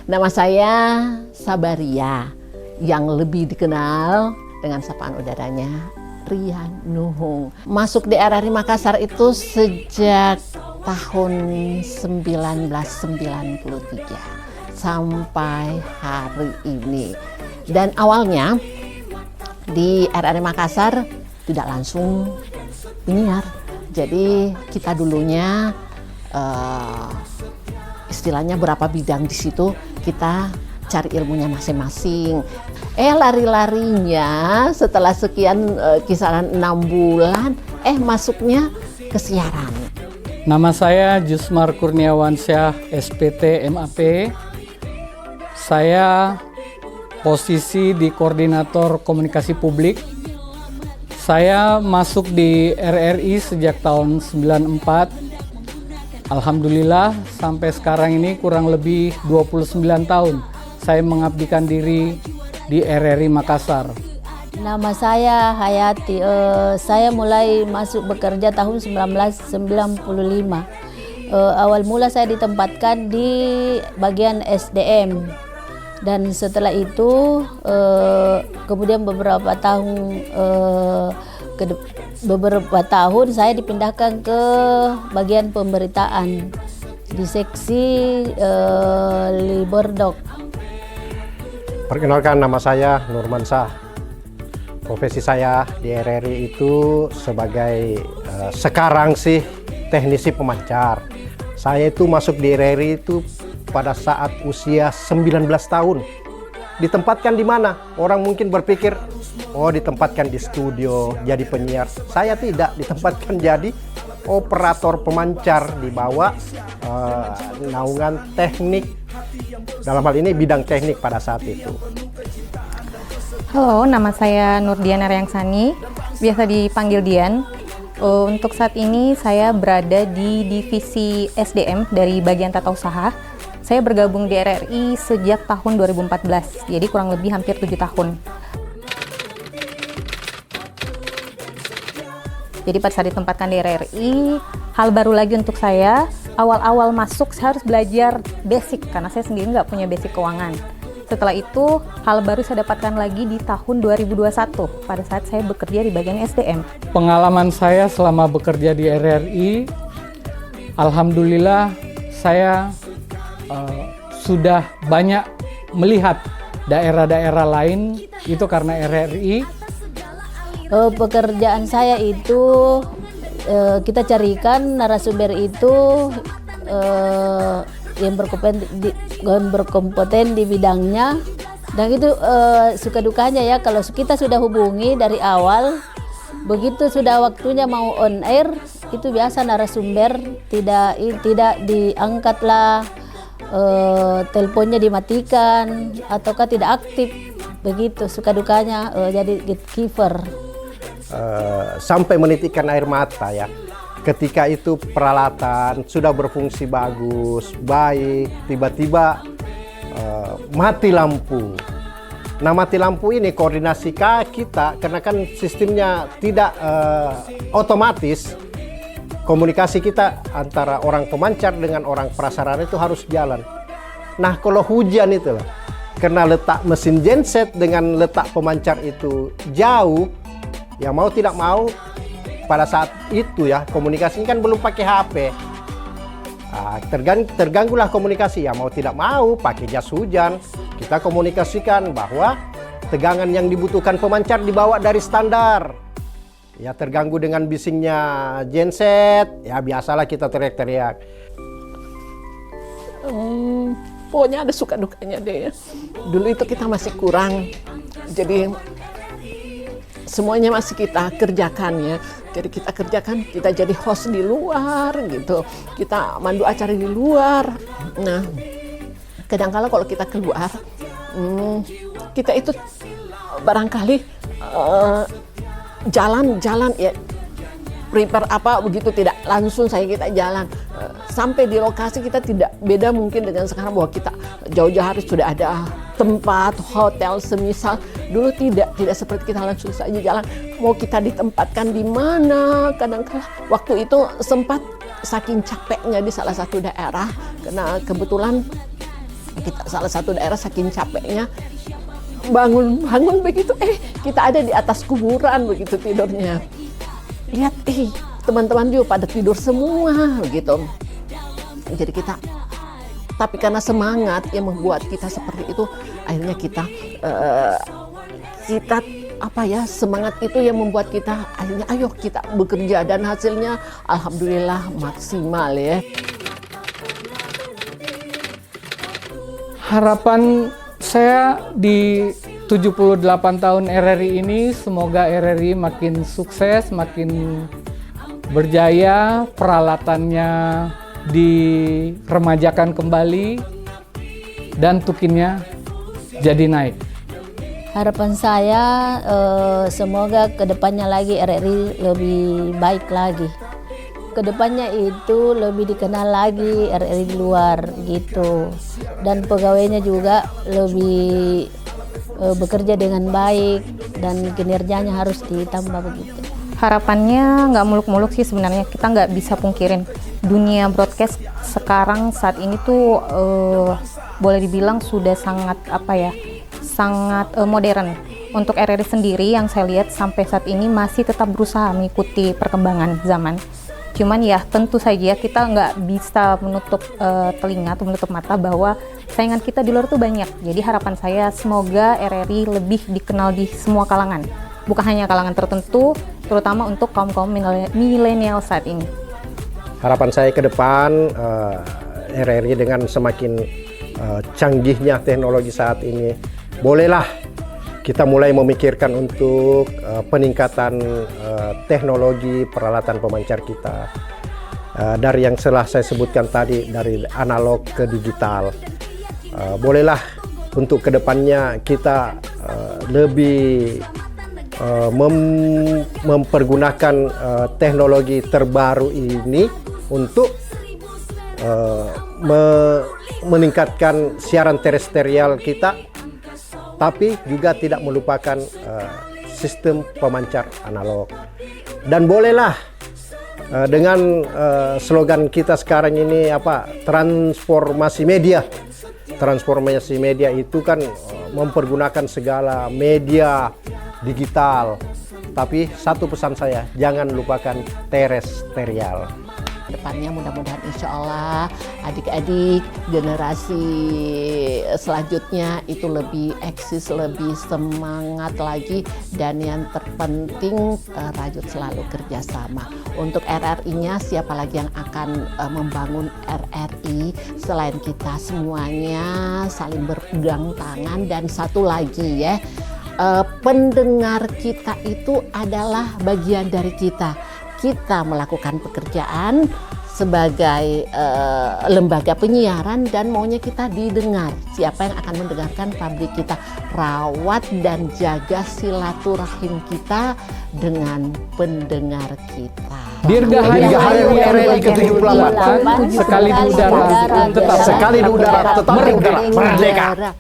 Nama saya Sabaria, yang lebih dikenal dengan sapaan udaranya Rian Nuhung. Masuk di RRI Makassar itu sejak tahun 1993 sampai hari ini. Dan awalnya di RRI Makassar tidak langsung penyiar. Jadi kita dulunya istilahnya berapa bidang di situ kita cari ilmunya masing-masing. Lari-larinya setelah sekian kisaran 6 bulan masuknya ke siaran. Nama saya Jusmar Kurniawansyah, SPT MAP. Saya posisi di Koordinator Komunikasi Publik. Saya masuk di RRI sejak tahun 94. Alhamdulillah sampai sekarang ini kurang lebih 29 tahun saya mengabdikan diri di RRI Makassar. Nama saya Hayati. Saya mulai masuk bekerja tahun 1995. Awal mula saya ditempatkan di bagian SDM. Dan setelah itu kemudian beberapa tahun saya dipindahkan ke bagian pemberitaan di seksi Liberdok. Perkenalkan, nama saya Nurmansyah. Profesi saya di RRI itu sebagai sekarang sih teknisi pemancar. Saya itu masuk di RRI itu pada saat usia 19 tahun. Ditempatkan di mana? Orang mungkin berpikir, oh ditempatkan di studio jadi penyiar. Saya tidak, ditempatkan jadi operator pemancar di bawah naungan teknik. Dalam hal ini bidang teknik pada saat itu. Halo, nama saya Nurdiana Reangsani, biasa dipanggil Dian. Untuk saat ini saya berada di divisi SDM dari bagian tata usaha. Saya bergabung di RRI sejak tahun 2014, jadi kurang lebih hampir 7 tahun. Jadi pada saat ditempatkan di RRI, hal baru lagi untuk saya, awal-awal masuk saya harus belajar basic, karena saya sendiri nggak punya basic keuangan. Setelah itu, hal baru saya dapatkan lagi di tahun 2021, pada saat saya bekerja di bagian SDM. Pengalaman saya selama bekerja di RRI, alhamdulillah saya sudah banyak melihat daerah-daerah lain, itu karena RRI. Pekerjaan saya itu kita carikan narasumber itu yang berkompeten di bidangnya, dan itu suka dukanya ya, kalau kita sudah hubungi dari awal, begitu sudah waktunya mau on air itu biasa narasumber tidak diangkat lah, teleponnya dimatikan ataukah tidak aktif, begitu suka dukanya jadi gatekeeper. Sampai menitikkan air mata ya. Ketika itu peralatan sudah berfungsi bagus, baik, tiba-tiba mati lampu. Nah, mati lampu ini koordinasi kita, karena kan sistemnya tidak otomatis. Komunikasi kita antara orang pemancar dengan orang prasarana itu harus jalan. Nah, kalau hujan itu lah, karena letak mesin genset dengan letak pemancar itu jauh, ya mau tidak mau pada saat itu ya komunikasinya kan belum pakai HP. Nah, terganggulah komunikasi, ya mau tidak mau pakai jas hujan kita komunikasikan bahwa tegangan yang dibutuhkan pemancar dibawa dari standar. Ya terganggu dengan bisingnya genset, ya biasalah kita teriak-teriak. Pokoknya ada suka dukanya deh ya. Dulu itu kita masih kurang, jadi semuanya masih kita kerjakan ya. Jadi kita kerjakan, kita jadi host di luar gitu, kita mandu acara di luar. Nah, kadang-kala kalau kita keluar, kita itu barangkali jalan ya, prepare apa begitu, tidak langsung saya kita jalan sampai di lokasi. Kita tidak beda mungkin dengan sekarang bahwa kita jauh-jauh hari sudah ada tempat hotel semisal. Dulu tidak seperti kita langsung saja jalan, mau kita ditempatkan di mana. Kadang-kala waktu itu sempat saking capeknya di salah satu daerah, karena kebetulan Kita salah satu daerah saking capeknya bangun begitu, kita ada di atas kuburan begitu tidurnya. Lihat, teman-teman juga pada tidur semua begitu. Jadi kita, tapi karena semangat yang membuat kita seperti itu, akhirnya kita semangat itu yang membuat kita akhirnya ayo kita bekerja, dan hasilnya alhamdulillah maksimal ya. Harapan saya di 78 tahun RRI ini, semoga RRI makin sukses, makin berjaya, peralatannya diremajakan kembali, dan tukinnya jadi naik. Harapan saya semoga kedepannya lagi RRI lebih baik lagi. Kedepannya itu lebih dikenal lagi RRI di luar gitu. Dan pegawainya juga lebih bekerja dengan baik dan kinerjanya harus ditambah begitu. Harapannya nggak muluk-muluk sih sebenarnya. Kita nggak bisa pungkirin dunia broadcast sekarang saat ini tuh boleh dibilang sudah sangat sangat modern. Untuk RRI sendiri yang saya lihat sampai saat ini masih tetap berusaha mengikuti perkembangan zaman. Cuman ya tentu saja kita nggak bisa menutup telinga atau menutup mata bahwa saingan kita di luar tuh banyak. Jadi harapan saya semoga RRI lebih dikenal di semua kalangan. Bukan hanya kalangan tertentu, terutama untuk kaum-kaum milenial saat ini. Harapan saya ke depan RRI dengan semakin canggihnya teknologi saat ini, bolehlah kita mulai memikirkan untuk peningkatan teknologi peralatan pemancar kita. Dari yang telah saya sebutkan tadi, dari analog ke digital. Bolehlah untuk kedepannya kita lebih mempergunakan teknologi terbaru ini untuk meningkatkan siaran terestrial kita, tapi juga tidak melupakan sistem pemancar analog. Dan bolehlah dengan slogan kita sekarang ini transformasi media. Transformasi media itu kan mempergunakan segala media digital. Tapi satu pesan saya, jangan lupakan terestrial. Depannya mudah-mudahan insya Allah adik-adik generasi selanjutnya itu lebih eksis, lebih semangat lagi, dan yang terpenting rajut selalu kerjasama. Untuk RRI-nya siapa lagi yang akan membangun RRI selain kita semuanya saling berpegang tangan. Dan satu lagi ya, pendengar kita itu adalah bagian dari kita. Kita melakukan pekerjaan sebagai lembaga penyiaran dan maunya kita didengar. Siapa yang akan mendengarkan pabrik kita? Rawat dan jaga silaturahim kita dengan pendengar kita. Dirgahayu RRI ke-78, sekali di udara tetap Merdeka.